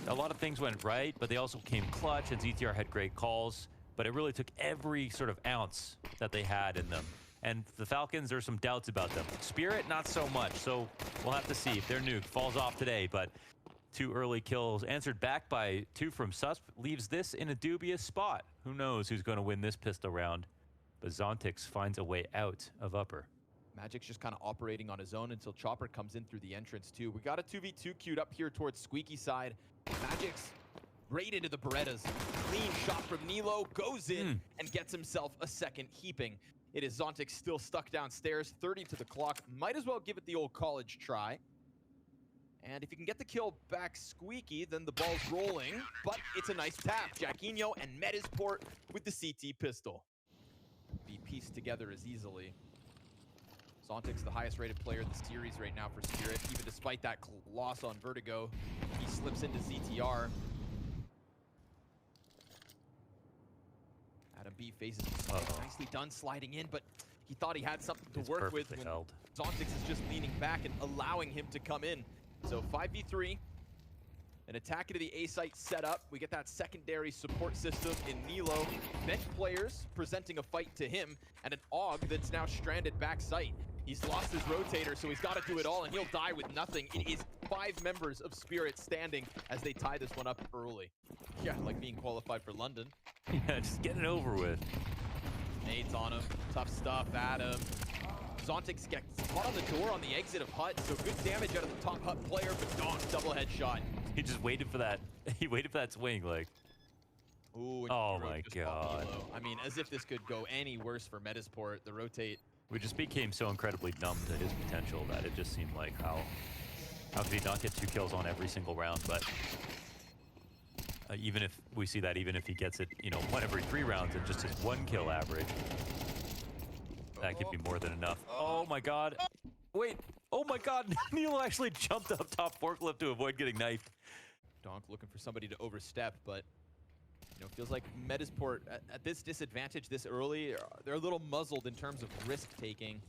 a lot of things went right, but they also came clutch, and ZTR had great calls. But it really took every sort of ounce that they had in them. And the Falcons, there's some doubts about them. Spirit, not so much. So we'll have to see if their nuke falls off today. But 2 early kills answered back by 2 from Susp leaves this in a dubious spot. Who knows who's going to win this pistol round? But Zontix finds a way out of upper. Magic's just kind of operating on his own until Chopper comes in through the entrance too. We got a 2v2 queued up here towards Squeaky side. Magic's right into the Berettas. Clean shot from Nilo, goes in and gets himself a second heaping. It is Zontix still stuck downstairs, 30 to the clock. Might as well give it the old college try. And if you can get the kill back Squeaky, then the ball's rolling. But it's a nice tap. Jacquinho and Medisport with the CT pistol. Be pieced together as easily. Zontix, the highest rated player in the series right now for Spirit. Even despite that loss on Vertigo, he slips into ZTR. Adam B faces nicely done sliding in, but he thought he had something to work with when Zontix is just leaning back and allowing him to come in. So 5v3, an attack into the A site set up. We get that secondary support system in Nilo. Bench players presenting a fight to him, and an AUG that's now stranded back site. He's lost his rotator, so he's got to do it all, and he'll die with nothing. It is 5 members of Spirit standing as they tie this one up early. Yeah, like being qualified for London. Yeah, just get it over with. Nades on him. Tough stuff, Adam. Zontix gets caught on the door on the exit of Hut, so good damage out of the top Hut player, but Donk double headshot. He just waited for that. He waited for that swing, like. Ooh, oh my god. I mean, as if this could go any worse for Medisport. The rotate. We just became so incredibly numb to his potential that it just seemed like how could he not get 2 kills on every single round? But even if we see that, even if he gets it, you know, 1 every 3 rounds and just his 1 kill average, that could be more than enough. Oh my god. Wait. Oh my god. Neil actually jumped up top forklift to avoid getting knifed. Donk looking for somebody to overstep, but you know, feels like Medisport at this disadvantage this early, they're a little muzzled in terms of risk taking.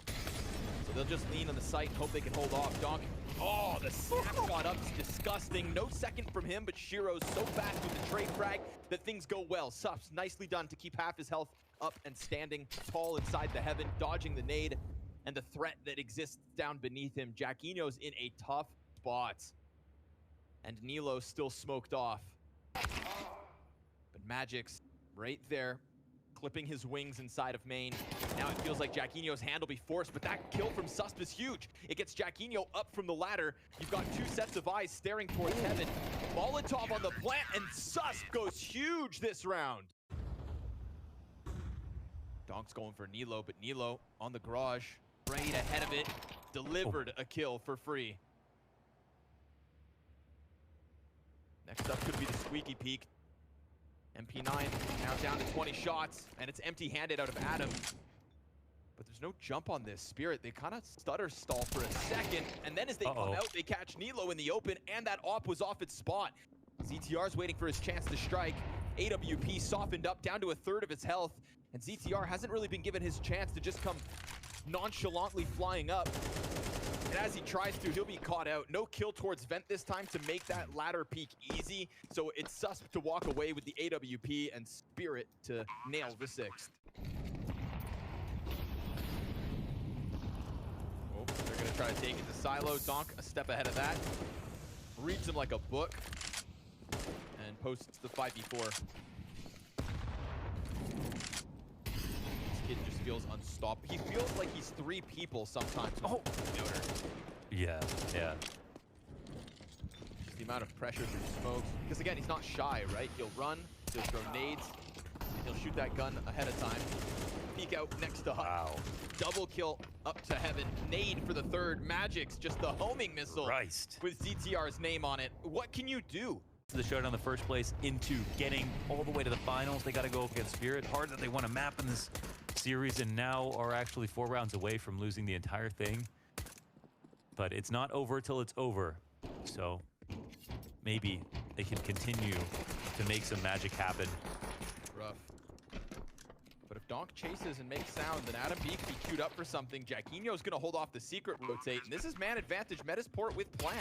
So they'll just lean on the site and hope they can hold off. Donk, oh, the snapshot up is disgusting. No second from him, but Shiro's so fast with the trade frag that things go well. Sups, nicely done to keep half his health up and standing tall inside the heaven, dodging the nade and the threat that exists down beneath him. Jacquinho's in a tough spot. And Nilo still smoked off. But Magic's right there, clipping his wings inside of main. Now it feels like Jacquinho's hand will be forced, but that kill from Susp is huge. It gets Jacquinho up from the ladder. You've got 2 sets of eyes staring towards heaven. Molotov on the plant, and Susp goes huge this round. Donk's going for Nilo, but Nilo on the garage, right ahead of it, delivered a kill for free. Next up could be the Squeaky Peak. MP9 now down to 20 shots, and it's empty-handed out of Adam. But there's no jump on this. Spirit, they kind of stutter stall for a second, and then as they come out, they catch Nilo in the open, and that op was off its spot. ZTR's waiting for his chance to strike. AWP softened up down to 1/3 of its health, and ZTR hasn't really been given his chance to just come nonchalantly flying up. And as he tries to, he'll be caught out. No kill towards Vent this time to make that ladder peak easy. So it's Susp to walk away with the AWP and Spirit to nail the 6th. Oh, they're going to try to take it to Silo. Donk a step ahead of that. Reads him like a book. And posts the 5v4. Kid just feels unstoppable. He feels like he's 3 people sometimes. Oh, yeah. Just the amount of pressure through smoke. Because again, he's not shy, right? He'll run, he'll throw nades, and he'll shoot that gun ahead of time. Peek out next to Hut. Wow. Double kill up to heaven. Nade for the 3rd. Magic's just the homing missile with ZTR's name on it. What can you do? The showdown in the first place into getting all the way to the finals. They got to go against Spirit. Hard that they want to map in this series and now are actually 4 rounds away from losing the entire thing. But it's not over till it's over. So maybe they can continue to make some magic happen. Rough. But if Donk chases and makes sound, then Adam B can be queued up for something. Jacquinho's going to hold off the secret rotate. And this is man advantage. Medisport with plan.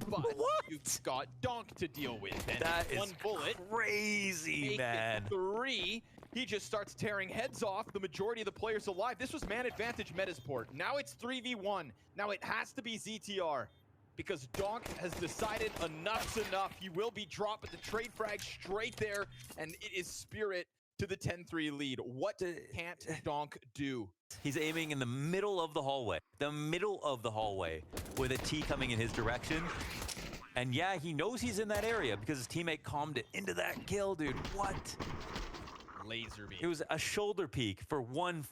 but What? you've got Donk to deal with. And That is one bullet, crazy, make man. it 3. He just starts tearing heads off the majority of the players alive. This was man advantage Metasport. Now it's 3v1. Now it has to be ZTR because Donk has decided enough's enough. He will be dropped, but the trade frag straight there, and it is Spirit to the 10-3 lead. What can't Donk do? He's aiming in the middle of the hallway. The middle of the hallway with a T coming in his direction. And yeah, he knows he's in that area because his teammate calmed it into that kill, dude. What? Laser beam. It was a shoulder peek for one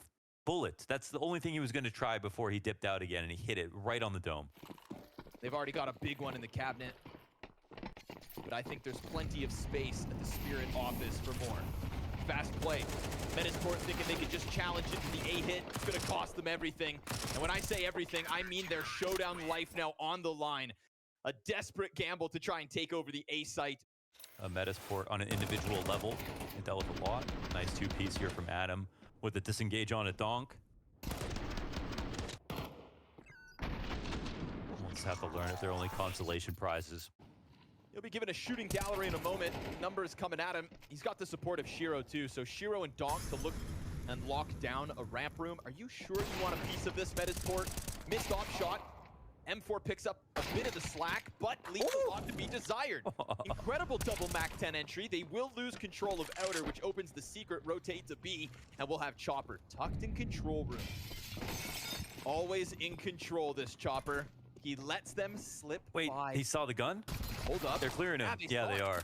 bullet. That's the only thing he was going to try before he dipped out again, and he hit it right on the dome. They've already got a big one in the cabinet. But I think there's plenty of space at the Spirit office for more. Fast play. Metasport thinking they could just challenge into the A hit. It's going to cost them everything. And when I say everything, I mean their showdown life now on the line. A desperate gamble to try and take over the A site. A Metasport on an individual level. It dealt with a lot. Nice two-piece here from Adam with the disengage on a Donk. We'll just have to learn if they're only consolation prizes. He'll be given a shooting gallery in a moment. Numbers coming at him. He's got the support of Shiro too. So Shiro and Donk to look and lock down a ramp room. Are you sure you want a piece of this, Metasport? Missed off shot. M4 picks up a bit of the slack, but leaves a lot to be desired. Incredible double Mac 10 entry. They will lose control of Outer, which opens the secret rotate to B, and we'll have Chopper tucked in control room. Always in control, this Chopper. He lets them slip Wait, by. he saw the gun? Hold up. They're clearing him. Yeah, they are.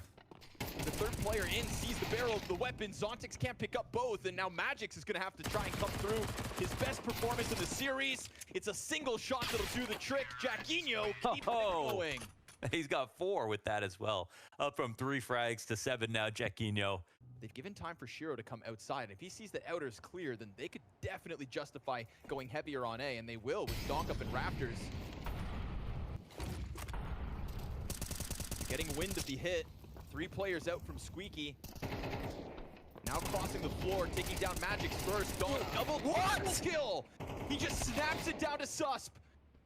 The third player in sees the barrel of the weapon. Zontix can't pick up both, and now Magix is going to have to try and come through. His best performance in the series. It's a single shot that'll do the trick. Jacquinho keeps it going. He's got 4 with that as well. Up from 3 frags to 7 now, Jacquinho. They've given time for Shiro to come outside. If he sees that Outer is clear, then they could definitely justify going heavier on A, and they will with Donk up in Rafters. Getting wind of the hit. 3 players out from Squeaky. Now crossing the floor, taking down Magix first. Double kill! He just snaps it down to Susp.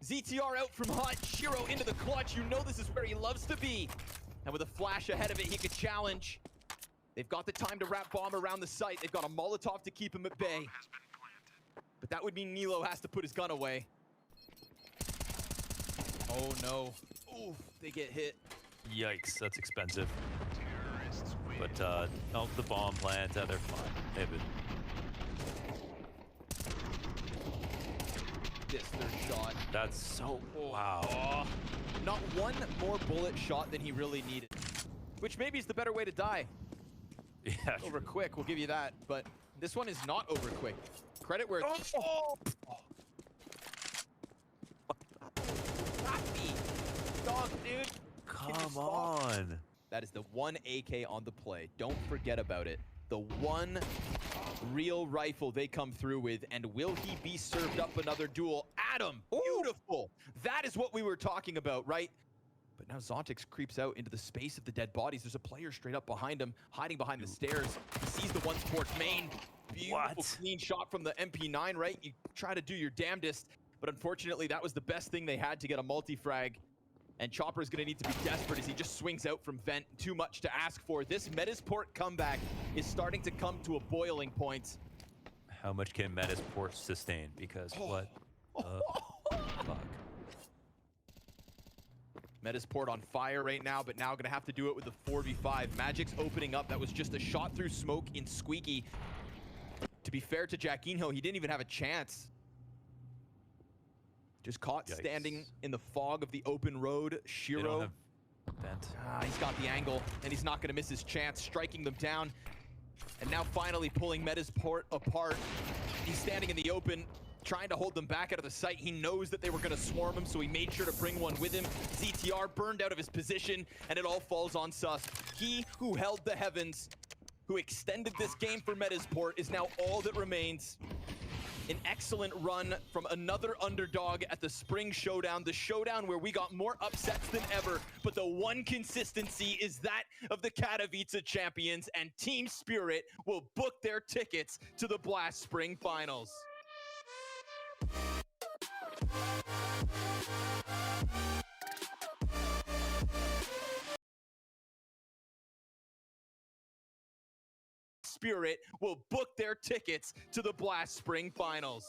ZTR out from Hut. Shiro into the clutch. You know this is where he loves to be. And with a flash ahead of it, he could challenge. They've got the time to wrap bomb around the site. They've got a Molotov to keep him at bay. But that would mean Nilo has to put his gun away. Oh no. Oof, they get hit. Yikes, that's expensive. But, oh, the bomb plant, they're fine. They've been... This third shot. That's so... Wow. Oh, not one more bullet shot than he really needed. Which maybe is the better way to die. Yeah. Over quick, we'll give you that. But this one is not over quick. Credit where it's... Happy. Dog, dude. Come on. That is the one AK on the play. Don't forget about it. The one real rifle they come through with, and will he be served up another duel? Adam, beautiful. That is what we were talking about, right? But now Zontix creeps out into the space of the dead bodies. There's a player straight up behind him, hiding behind the stairs. He sees the one towards main. Beautiful, clean shot from the MP9, right? You try to do your damnedest, but unfortunately, that was the best thing they had to get a multi-frag. And Chopper is going to need to be desperate as he just swings out from vent. Too much to ask for. This Metasport comeback is starting to come to a boiling point. How much can Metasport sustain? Because what the fuck? Metasport on fire right now, but now going to have to do it with the 4v5. Magic's opening up. That was just a shot through smoke in Squeaky. To be fair to Jacquinho, he didn't even have a chance. Just caught standing in the fog of the open road. Shiro. He's got the angle, and he's not going to miss his chance, striking them down. And now finally pulling Metasport apart. He's standing in the open, trying to hold them back out of the sight. He knows that they were going to swarm him, so he made sure to bring one with him. ZTR burned out of his position, and it all falls on Sus. He who held the heavens, who extended this game for Metasport, is now all that remains. An excellent run from another underdog at the Spring Showdown, the showdown where we got more upsets than ever, but the one consistency is that of the Katowice champions, and Team Spirit will book their tickets to the Blast Spring Finals. Spirit will book their tickets to the Blast Spring Finals.